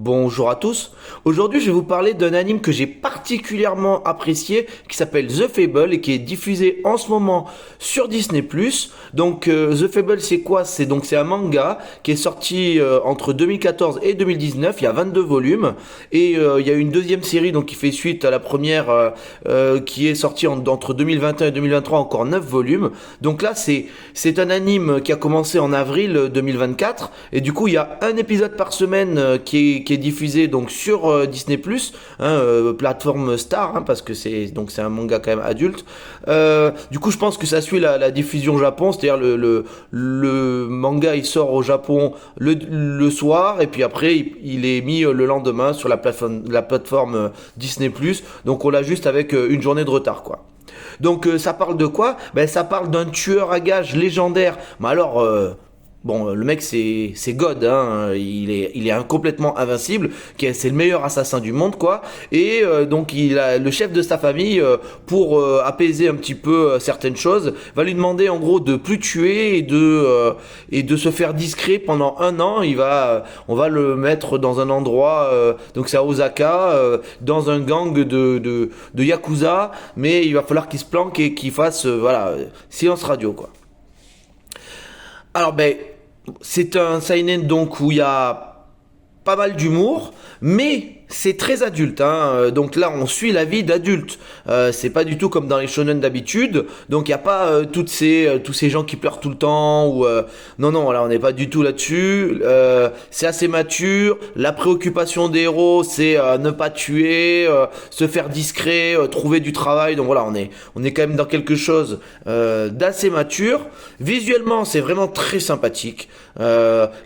Bonjour à tous. Aujourd'hui, je vais vous parler d'un anime que j'ai particulièrement apprécié qui s'appelle The Fable et qui est diffusé en ce moment sur Disney+. Donc The Fable, c'est quoi? C'est un manga qui est sorti entre 2014 et 2019, il y a 22 volumes et il y a une deuxième série donc qui fait suite à la première qui est sortie entre 2021 et 2023, encore 9 volumes. Donc là, c'est un anime qui a commencé en avril 2024 et du coup, il y a un épisode par semaine qui est diffusé donc sur Disney+, plateforme Star, parce que c'est un manga quand même adulte. Du coup, je pense que ça suit la diffusion Japon, c'est-à-dire le manga il sort au Japon le soir et puis après il est mis le lendemain sur la plateforme Disney+. Donc on l'a juste avec une journée de retard, quoi. Donc ça parle de quoi? Ça parle d'un tueur à gages légendaire. Mais alors bon, le mec c'est God, il est complètement invincible, c'est le meilleur assassin du monde, quoi. Et donc il a le chef de sa famille pour apaiser un petit peu certaines choses, va lui demander en gros de plus tuer et de se faire discret pendant 1 an. On va le mettre dans un endroit, donc c'est à Osaka, dans un gang de yakuza, mais il va falloir qu'il se planque et qu'il fasse silence radio, quoi. Alors c'est un seinen donc où il y a pas mal d'humour, mais c'est très adulte, donc là on suit la vie d'adulte. C'est pas du tout comme dans les shonen d'habitude, donc il y a pas tous ces gens qui pleurent tout le temps ou non, là on n'est pas du tout là-dessus. C'est assez mature. La préoccupation des héros, c'est ne pas tuer, se faire discret, trouver du travail. Donc voilà, on est quand même dans quelque chose d'assez mature. Visuellement, c'est vraiment très sympathique. Il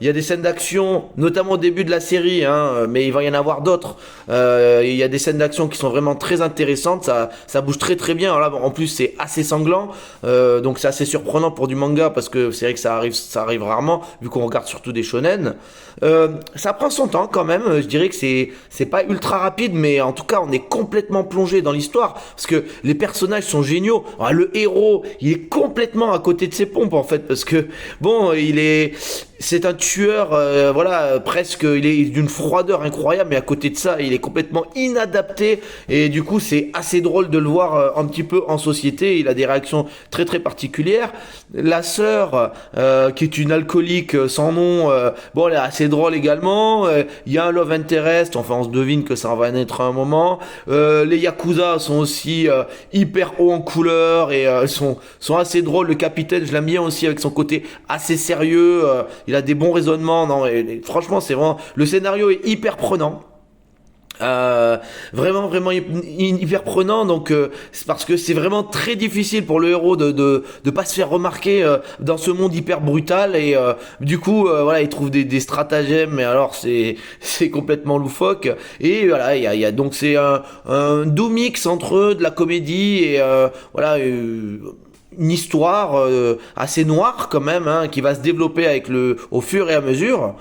y a des scènes d'action, notamment au début de la série, mais il va y en avoir d'autres. Il y a des scènes d'action qui sont vraiment très intéressantes, ça bouge très très bien. Alors là, en plus c'est assez sanglant, donc c'est assez surprenant pour du manga parce que c'est vrai que ça arrive rarement vu qu'on regarde surtout des shonen. Ça prend son temps quand même. Je dirais que c'est pas ultra rapide, mais en tout cas on est complètement plongé dans l'histoire parce que les personnages sont géniaux. Alors, le héros, il est complètement à côté de ses pompes en fait parce que bon, c'est un tueur, presque, il est d'une froideur incroyable, mais à côté de ça, il est complètement inadapté, et du coup, c'est assez drôle de le voir un petit peu en société. Il a des réactions très très particulières. La sœur, qui est une alcoolique sans nom, elle est assez drôle également. Il y a un love interest, enfin, on se devine que ça va naître à un moment. Les yakuza sont aussi hyper haut en couleur et sont assez drôles. Le capitaine, je l'aime bien aussi avec son côté assez sérieux. Il a des bons raisonnements. Non, franchement, c'est vraiment, le scénario est hyper prenant. Vraiment hyper prenant, donc c'est parce que c'est vraiment très difficile pour le héros de pas se faire remarquer dans ce monde hyper brutal, et du coup il trouve des stratagèmes, mais alors c'est complètement loufoque. Et voilà, il y a donc c'est un doux mix entre de la comédie et une histoire assez noire quand même, qui va se développer au fur et à mesure.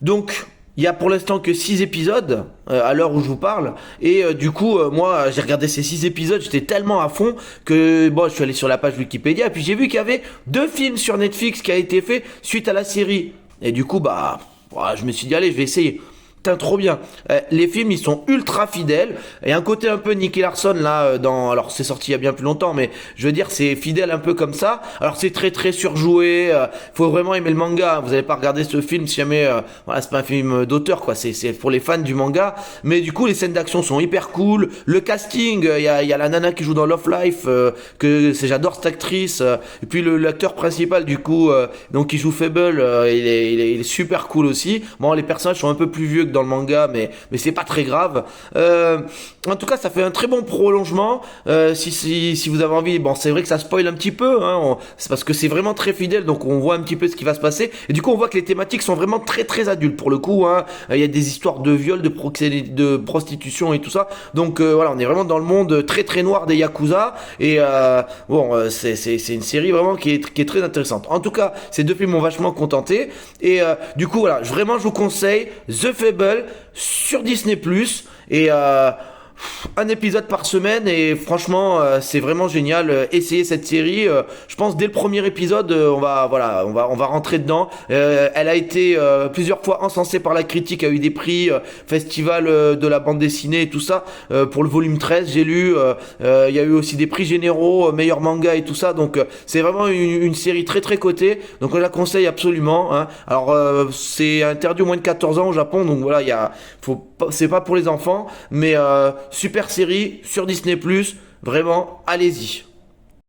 Donc il y a pour l'instant que 6 épisodes à l'heure où je vous parle, et du coup moi j'ai regardé ces 6 épisodes, j'étais tellement à fond que je suis allé sur la page Wikipédia et puis j'ai vu qu'il y avait 2 films sur Netflix qui a été fait suite à la série, et du coup je me suis dit allez, je vais essayer. Putain, trop bien. Les films, ils sont ultra fidèles. Il y a un côté un peu Nicky Larson là alors c'est sorti il y a bien plus longtemps, mais je veux dire c'est fidèle un peu comme ça. Alors c'est très très surjoué. Faut vraiment aimer le manga. Vous n'allez pas regarder ce film si jamais c'est pas un film d'auteur, quoi. C'est pour les fans du manga. Mais du coup les scènes d'action sont hyper cool. Le casting, il y a la nana qui joue dans Love Life, j'adore cette actrice. Et puis l'acteur principal du coup donc qui joue Fable, il est super cool aussi. Bon, les personnages sont un peu plus vieux que dans le manga, mais c'est pas très grave. En tout cas, ça fait un très bon prolongement. Si vous avez envie, c'est vrai que ça spoil un petit peu, c'est parce que c'est vraiment très fidèle, donc on voit un petit peu ce qui va se passer, et du coup on voit que les thématiques sont vraiment très très adultes pour le coup. Il y a des histoires de viol, de prostitution et tout ça, donc on est vraiment dans le monde très très noir des yakuza, et c'est une série vraiment qui est très intéressante. En tout cas, ces 2 films m'ont vachement contenté, et du coup vraiment je vous conseille The Fable sur Disney+, et Un épisode par semaine et franchement c'est vraiment génial. Essayez cette série. Je pense dès le premier épisode on va rentrer dedans. Elle a été plusieurs fois encensée par la critique, a eu des prix festival de la bande dessinée et tout ça. Pour le volume 13 j'ai lu. Il y a eu aussi des prix généraux, meilleur manga et tout ça. Donc c'est vraiment une série très très cotée. Donc on la conseille absolument. Hein. Alors c'est interdit au moins de 14 ans au Japon. Donc voilà c'est pas pour les enfants, mais super série sur Disney+, vraiment, allez-y.